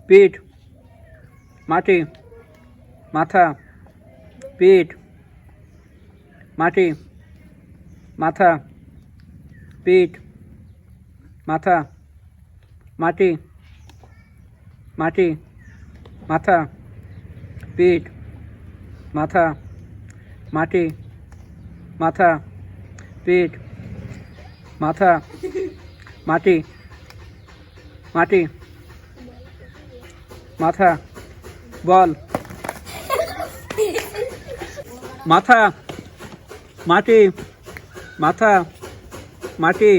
পিঠ মাটি মাথা পিঠ মাটি মাথা পিঠ মাথা মাটি মাটি মাথা পিঠ মাথা মাটি মাথা পিঠ মাথা মাটি মাটি মাথা বল মাথা মাটি মাথা মাটি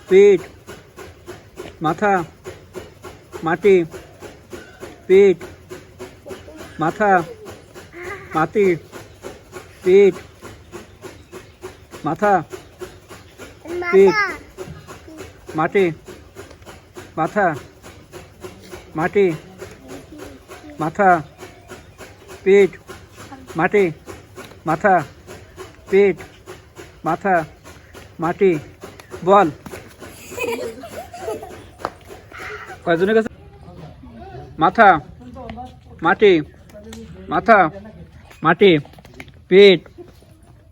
পিঠ মাথা মাটি পিঠ মাথা মাটি পিঠ মাথা পিঠ মাটি মাথা মাটি মাথা পিঠ মাটি মাথা পিঠ মাথা মাটি বল কয়জনের কাছে মাথা মাটি মাথা মাটি পিঠ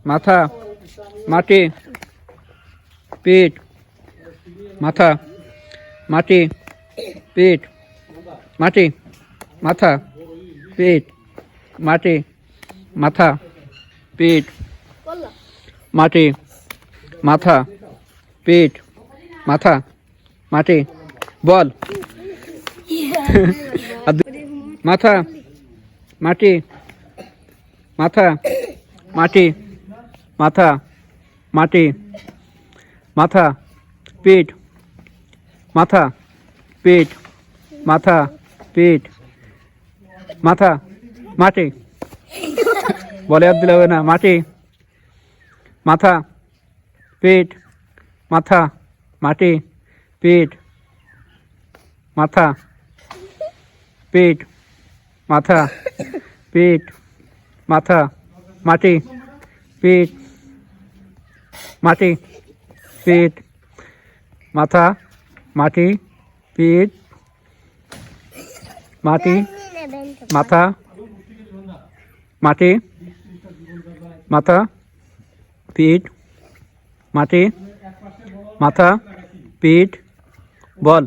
মাথা মাটি পিঠ মাথা মাটি পিঠ মাটি মাথা পিঠ মাটি মাথা পিঠ মাটি মাথা পিঠ মাথা মাটি বল মাথা মাটি মাথা মাটি মাথা মাটি মাথা পিঠ মাথা পিঠ মাথা পিঠ মাথা মাটি বলে আর দিলে হবে না মাটি মাথা পিঠ মাথা মাটি পিঠ মাথা পিঠ মাথা পিঠ মাথা মাটি পিঠ মাটি পিঠ মাথা মাটি পিঠ মাটি মাথা মাটি মাথা পিঠ মাটি মাথা পিঠ বল